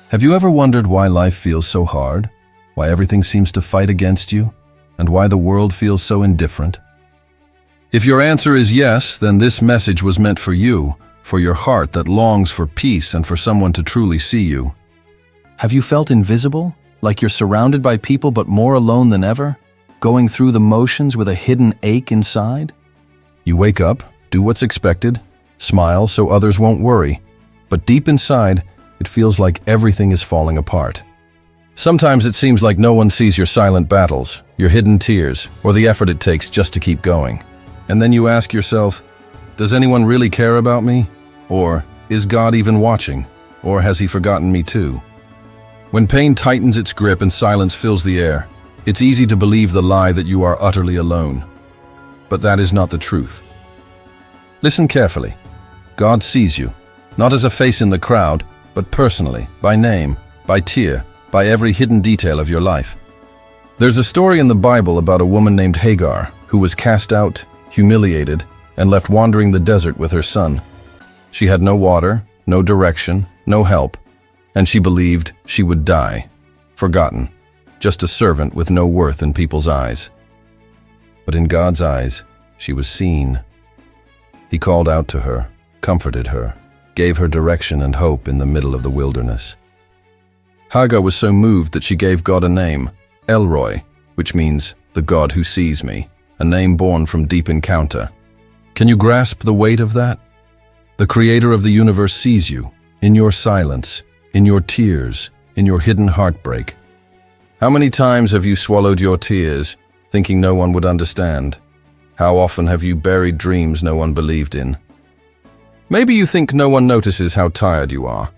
Have you ever wondered why life feels so hard? Why everything seems to fight against you? And why the world feels so indifferent? If your answer is yes, then this message was meant for you, for your heart that longs for peace and for someone to truly see you. Have you felt invisible? Like you're surrounded by people but more alone than ever? Going through the motions with a hidden ache inside? You wake up, do what's expected, smile so others won't worry, but deep inside, it feels like everything is falling apart. Sometimes it seems like no one sees your silent battles, your hidden tears, or the effort it takes just to keep going. And then you ask yourself, does anyone really care about me? Or, is God even watching? Or has he forgotten me too? When pain tightens its grip and silence fills the air, it's easy to believe the lie that you are utterly alone. But that is not the truth. Listen carefully. God sees you, not as a face in the crowd, but personally, by name, by tear, by every hidden detail of your life. There's a story in the Bible about a woman named Hagar, who was cast out, humiliated, and left wandering the desert with her son. She had no water, no direction, no help, and she believed she would die, forgotten, just a servant with no worth in people's eyes. But in God's eyes, she was seen. He called out to her, comforted her, gave her direction and hope in the middle of the wilderness. Hagar was so moved that she gave God a name, El Roi, which means the God who sees me, a name born from deep encounter. Can you grasp the weight of that? The Creator of the universe sees you, in your silence, in your tears, in your hidden heartbreak. How many times have you swallowed your tears, thinking no one would understand? How often have you buried dreams no one believed in? Maybe you think no one notices how tired you are,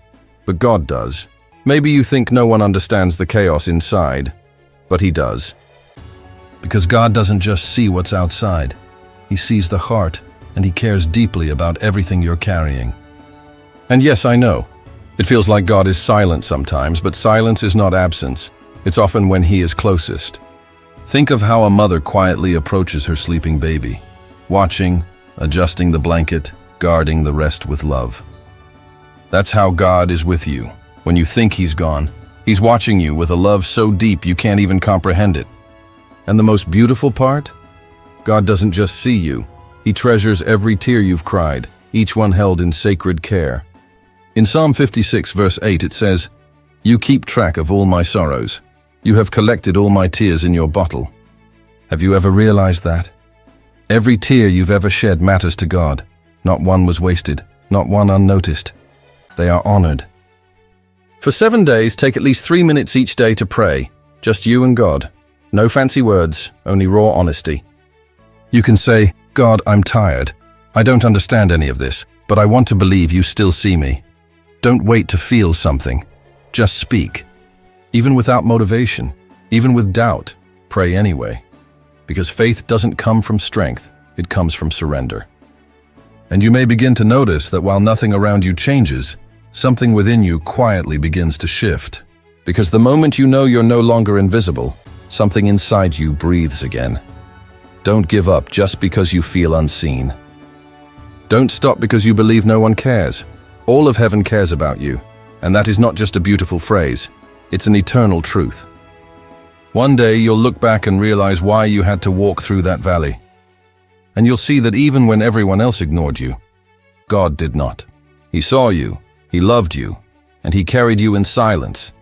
but God does. Maybe you think no one understands the chaos inside, but he does. Because God doesn't just see what's outside. He sees the heart, and he cares deeply about everything you're carrying. And yes, I know, it feels like God is silent sometimes, but silence is not absence. It's often when he is closest. Think of how a mother quietly approaches her sleeping baby, watching, adjusting the blanket, guarding the rest with love. That's how God is with you. When you think he's gone, he's watching you with a love so deep you can't even comprehend it. And the most beautiful part? God doesn't just see you. He treasures every tear you've cried, each one held in sacred care. In Psalm 56 verse 8 it says, "You keep track of all my sorrows. You have collected all my tears in your bottle." Have you ever realized that? Every tear you've ever shed matters to God. Not one was wasted, not one unnoticed. They are honored. For 7 days, take at least 3 minutes each day to pray. Just you and God. No fancy words, only raw honesty. You can say, "God, I'm tired. I don't understand any of this, but I want to believe you still see me." Don't wait to feel something. Just speak. Even without motivation, even with doubt, pray anyway. Because faith doesn't come from strength, it comes from surrender. And you may begin to notice that while nothing around you changes, something within you quietly begins to shift. Because the moment you know you're no longer invisible, something inside you breathes again. Don't give up just because you feel unseen. Don't stop because you believe no one cares. All of heaven cares about you, and that is not just a beautiful phrase, it's an eternal truth. One day you'll look back and realize why you had to walk through that valley. And you'll see that even when everyone else ignored you, God did not. He saw you, he loved you, and he carried you in silence.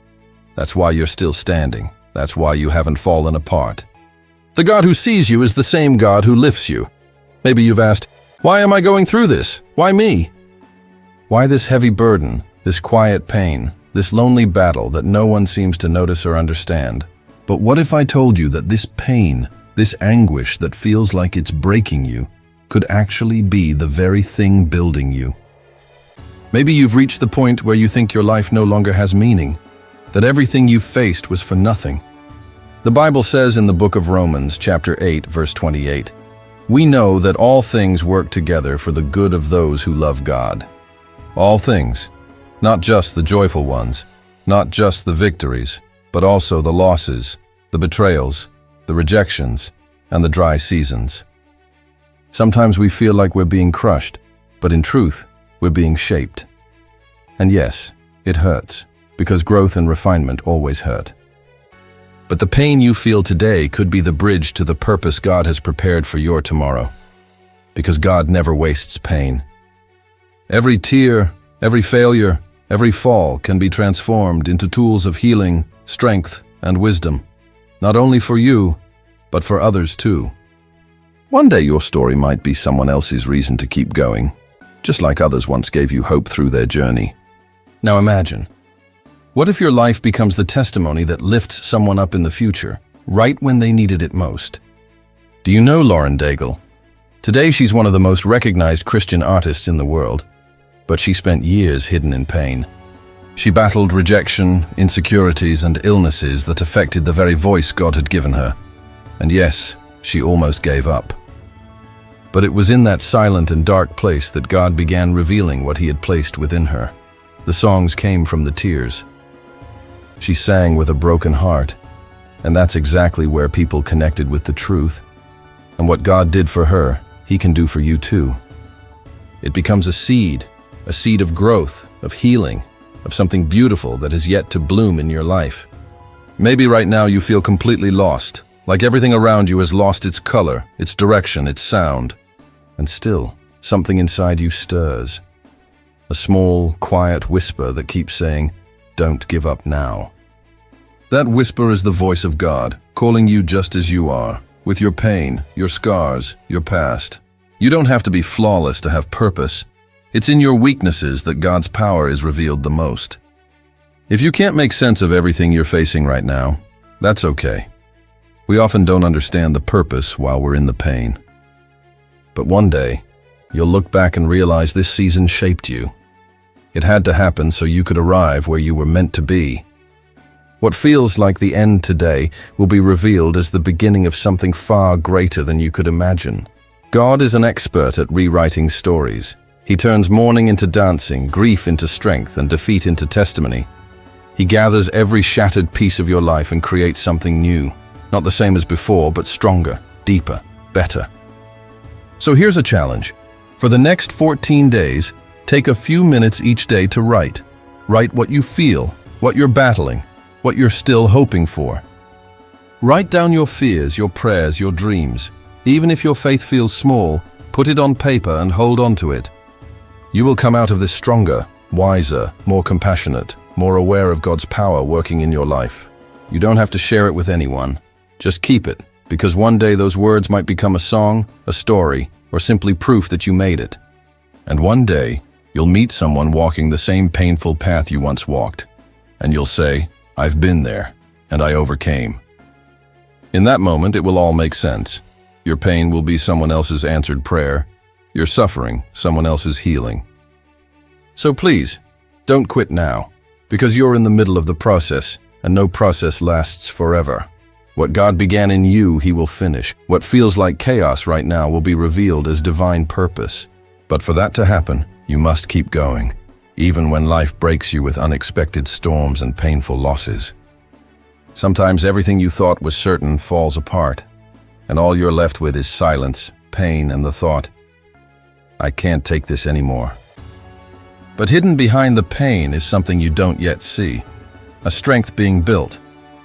That's why you're still standing. That's why you haven't fallen apart. The God who sees you is the same God who lifts you. Maybe you've asked, why am I going through this? Why me? Why this heavy burden, this quiet pain, this lonely battle that no one seems to notice or understand? But what if I told you that this pain, this anguish that feels like it's breaking you, could actually be the very thing building you? Maybe you've reached the point where you think your life no longer has meaning, that everything you've faced was for nothing. The Bible says in the book of Romans, chapter 8, verse 28, "We know that all things work together for the good of those who love God." All things, not just the joyful ones, not just the victories, but also the losses, the betrayals, the rejections, and the dry seasons. Sometimes we feel like we're being crushed, but in truth, we're being shaped. And yes, it hurts, because growth and refinement always hurt. But the pain you feel today could be the bridge to the purpose God has prepared for your tomorrow, because God never wastes pain. Every tear, every failure, every fall can be transformed into tools of healing, strength, and wisdom, not only for you, but for others too. One day your story might be someone else's reason to keep going, just like others once gave you hope through their journey. Now imagine, what if your life becomes the testimony that lifts someone up in the future, right when they needed it most? Do you know Lauren Daigle? Today she's one of the most recognized Christian artists in the world, but she spent years hidden in pain. She battled rejection, insecurities, and illnesses that affected the very voice God had given her. And yes, she almost gave up. But it was in that silent and dark place that God began revealing what He had placed within her. The songs came from the tears. She sang with a broken heart, and that's exactly where people connected with the truth. And what God did for her, He can do for you too. It becomes a seed of growth, of healing, of something beautiful that is yet to bloom in your life. Maybe right now you feel completely lost, like everything around you has lost its color, its direction, its sound. And still, something inside you stirs. A small, quiet whisper that keeps saying, "Don't give up now." That whisper is the voice of God, calling you just as you are, with your pain, your scars, your past. You don't have to be flawless to have purpose. It's in your weaknesses that God's power is revealed the most. If you can't make sense of everything you're facing right now, that's okay. We often don't understand the purpose while we're in the pain. But one day, you'll look back and realize this season shaped you. It had to happen so you could arrive where you were meant to be. What feels like the end today will be revealed as the beginning of something far greater than you could imagine. God is an expert at rewriting stories. He turns mourning into dancing, grief into strength, and defeat into testimony. He gathers every shattered piece of your life and creates something new. Not the same as before, but stronger, deeper, better. So here's a challenge. For the next 14 days, take a few minutes each day to write. Write what you feel, what you're battling, what you're still hoping for. Write down your fears, your prayers, your dreams. Even if your faith feels small, put it on paper and hold on to it. You will come out of this stronger, wiser, more compassionate, more aware of God's power working in your life. You don't have to share it with anyone. Just keep it, because one day those words might become a song, a story, or simply proof that you made it. And one day, you'll meet someone walking the same painful path you once walked, and you'll say, "I've been there, and I overcame." In that moment, it will all make sense. Your pain will be someone else's answered prayer, your suffering, someone else's healing. So please, don't quit now, because you're in the middle of the process, and no process lasts forever. What God began in you, He will finish. What feels like chaos right now will be revealed as divine purpose. But for that to happen, you must keep going, even when life breaks you with unexpected storms and painful losses. Sometimes everything you thought was certain falls apart, and all you're left with is silence, pain, and the thought, "I can't take this anymore." But hidden behind the pain is something you don't yet see, a strength being built,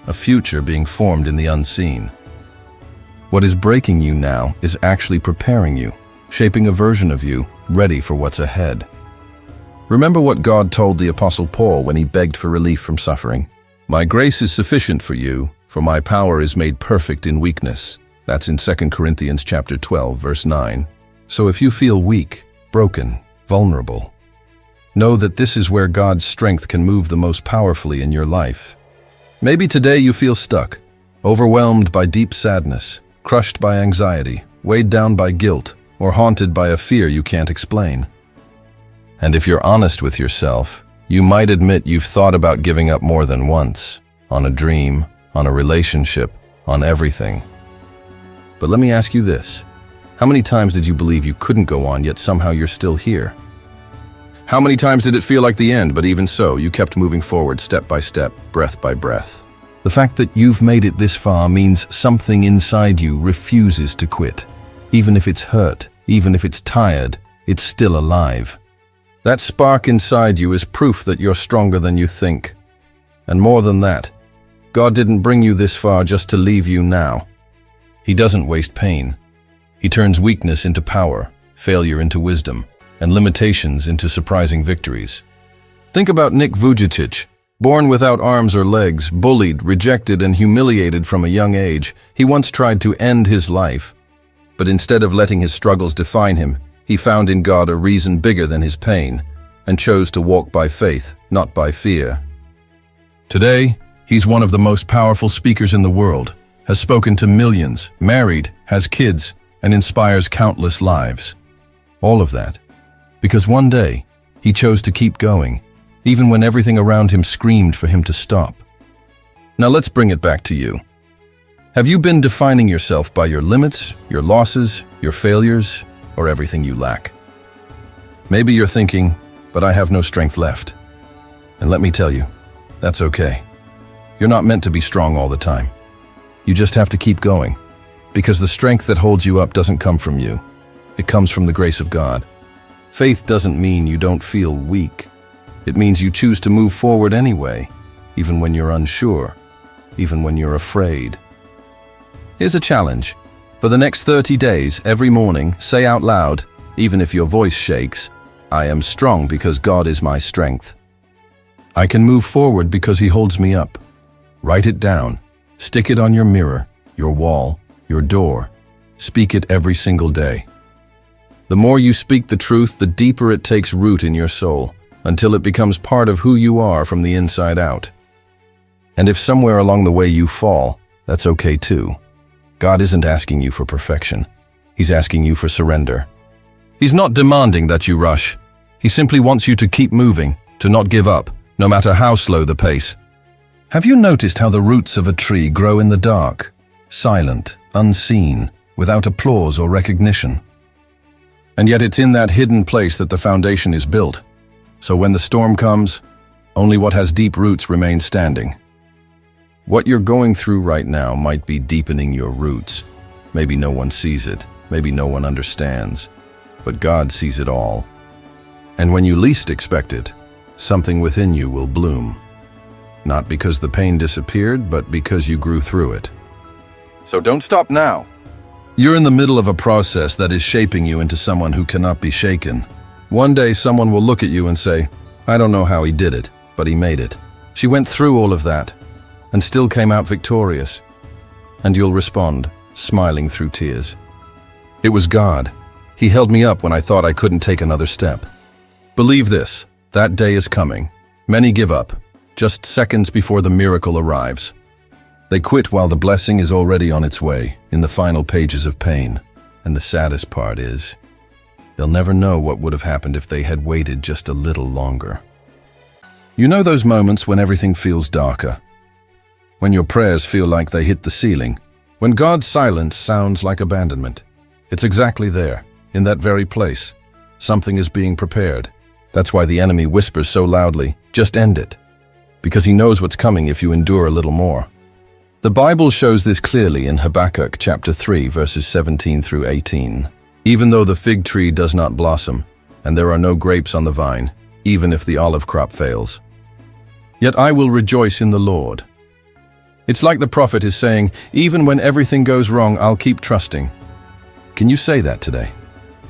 a future being formed in the unseen. What is breaking you now is actually preparing you, shaping a version of you ready for what's ahead. Remember what God told the Apostle Paul when he begged for relief from suffering. "My grace is sufficient for you, for my power is made perfect in weakness." That's in 2 Corinthians chapter 12, verse 9. So if you feel weak, broken, vulnerable, know that this is where God's strength can move the most powerfully in your life. Maybe today you feel stuck, overwhelmed by deep sadness, crushed by anxiety, weighed down by guilt, or haunted by a fear you can't explain. And if you're honest with yourself, you might admit you've thought about giving up more than once, on a dream, on a relationship, on everything. But let me ask you this. How many times did you believe you couldn't go on, yet somehow you're still here? How many times did it feel like the end, but even so, you kept moving forward step by step, breath by breath? The fact that you've made it this far means something inside you refuses to quit. Even if it's hurt, even if it's tired, it's still alive. That spark inside you is proof that you're stronger than you think. And more than that, God didn't bring you this far just to leave you now. He doesn't waste pain. He turns weakness into power, failure into wisdom, and limitations into surprising victories. Think about Nick Vujicic. Born without arms or legs, bullied, rejected, and humiliated from a young age, he once tried to end his life. But instead of letting his struggles define him, he found in God a reason bigger than his pain, and chose to walk by faith, not by fear. Today, he's one of the most powerful speakers in the world, has spoken to millions, married, has kids, and inspires countless lives. All of that because one day, he chose to keep going, even when everything around him screamed for him to stop. Now let's bring it back to you. Have you been defining yourself by your limits, your losses, your failures, or everything you lack? Maybe you're thinking, but I have no strength left. And let me tell you, that's okay. You're not meant to be strong all the time. You just have to keep going, because the strength that holds you up doesn't come from you. It comes from the grace of God. Faith doesn't mean you don't feel weak. It means you choose to move forward anyway, even when you're unsure, even when you're afraid. Here's a challenge. For the next 30 days, every morning, say out loud, even if your voice shakes, I am strong because God is my strength. I can move forward because He holds me up. Write it down. Stick it on your mirror, your wall, your door. Speak it every single day. The more you speak the truth, the deeper it takes root in your soul, until it becomes part of who you are from the inside out. And if somewhere along the way you fall, that's okay too. God isn't asking you for perfection. He's asking you for surrender. He's not demanding that you rush. He simply wants you to keep moving, to not give up, no matter how slow the pace. Have you noticed how the roots of a tree grow in the dark, silent, unseen, without applause or recognition? And yet it's in that hidden place that the foundation is built. So when the storm comes, only what has deep roots remains standing. What you're going through right now might be deepening your roots. Maybe no one sees it, maybe no one understands, but God sees it all. And when you least expect it, something within you will bloom. Not because the pain disappeared, but because you grew through it. So don't stop now. You're in the middle of a process that is shaping you into someone who cannot be shaken. One day someone will look at you and say, I don't know how he did it, but he made it. She went through all of that and still came out victorious. And you'll respond, smiling through tears. It was God. He held me up when I thought I couldn't take another step. Believe this, that day is coming. Many give up, just seconds before the miracle arrives. They quit while the blessing is already on its way, in the final pages of pain. And the saddest part is, they'll never know what would have happened if they had waited just a little longer. You know those moments when everything feels darker? When your prayers feel like they hit the ceiling? When God's silence sounds like abandonment? It's exactly there, in that very place. Something is being prepared. That's why the enemy whispers so loudly, just end it. Because he knows what's coming if you endure a little more. The Bible shows this clearly in Habakkuk chapter 3, verses 17 through 18. Even though the fig tree does not blossom, and there are no grapes on the vine, even if the olive crop fails, yet I will rejoice in the Lord. It's like the prophet is saying, even when everything goes wrong, I'll keep trusting. Can you say that today?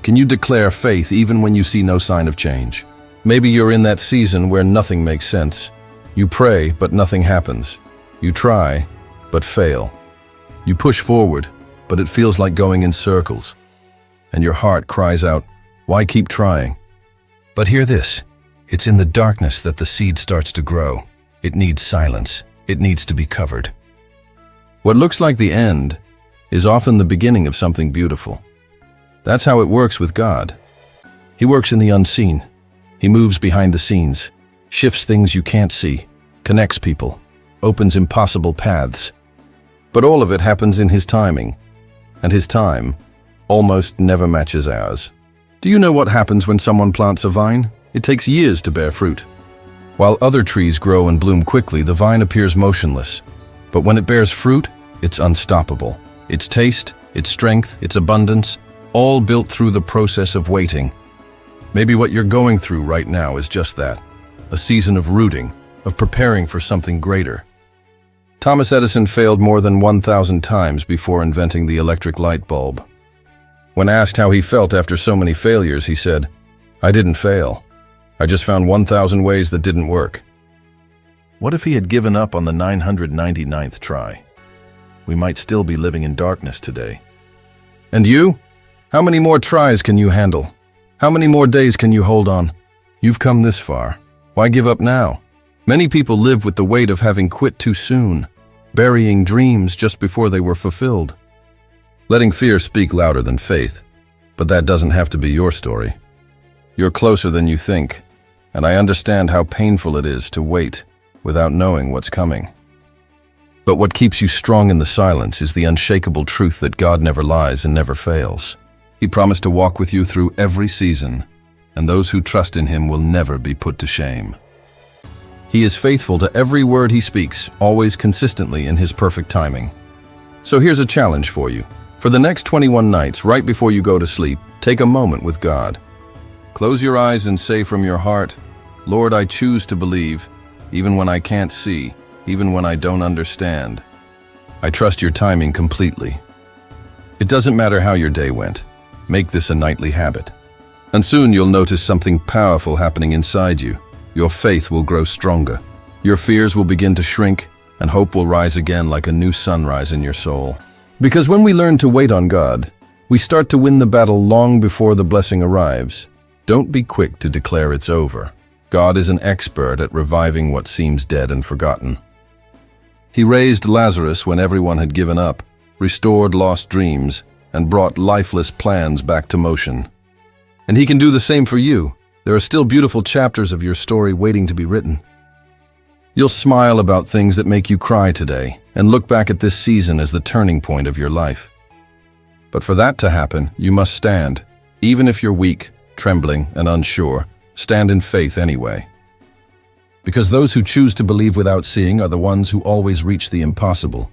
Can you declare faith even when you see no sign of change? Maybe you're in that season where nothing makes sense. You pray, but nothing happens. You try, but fail. You push forward, but it feels like going in circles. And your heart cries out, why keep trying? But hear this, it's in the darkness that the seed starts to grow. It needs silence. It needs to be covered. What looks like the end is often the beginning of something beautiful. That's how it works with God. He works in the unseen. He moves behind the scenes, shifts things you can't see, connects people, opens impossible paths. But all of it happens in His timing, and His time almost never matches ours. Do you know what happens when someone plants a vine? It takes years to bear fruit. While other trees grow and bloom quickly, the vine appears motionless. But when it bears fruit, it's unstoppable. Its taste, its strength, its abundance, all built through the process of waiting. Maybe what you're going through right now is just that, a season of rooting, of preparing for something greater. Thomas Edison failed more than 1,000 times before inventing the electric light bulb. When asked how he felt after so many failures, he said, "I didn't fail. I just found 1,000 ways that didn't work." What if he had given up on the 999th try? We might still be living in darkness today. And you? How many more tries can you handle? How many more days can you hold on? You've come this far. Why give up now? Many people live with the weight of having quit too soon, burying dreams just before they were fulfilled. Letting fear speak louder than faith, but that doesn't have to be your story. You're closer than you think, and I understand how painful it is to wait without knowing what's coming. But what keeps you strong in the silence is the unshakable truth that God never lies and never fails. He promised to walk with you through every season, and those who trust in Him will never be put to shame. He is faithful to every word He speaks, always consistently in His perfect timing. So here's a challenge for you. For the next 21 nights, right before you go to sleep, take a moment with God. Close your eyes and say from your heart, "Lord, I choose to believe, even when I can't see, even when I don't understand. I trust your timing completely." It doesn't matter how your day went. Make this a nightly habit. And soon you'll notice something powerful happening inside you. Your faith will grow stronger. Your fears will begin to shrink, and hope will rise again like a new sunrise in your soul. Because when we learn to wait on God, we start to win the battle long before the blessing arrives. Don't be quick to declare it's over. God is an expert at reviving what seems dead and forgotten. He raised Lazarus when everyone had given up, restored lost dreams, and brought lifeless plans back to motion. And He can do the same for you. There are still beautiful chapters of your story waiting to be written. You'll smile about things that make you cry today, and look back at this season as the turning point of your life. But for that to happen, you must stand. Even if you're weak, trembling, and unsure, stand in faith anyway. Because those who choose to believe without seeing are the ones who always reach the impossible.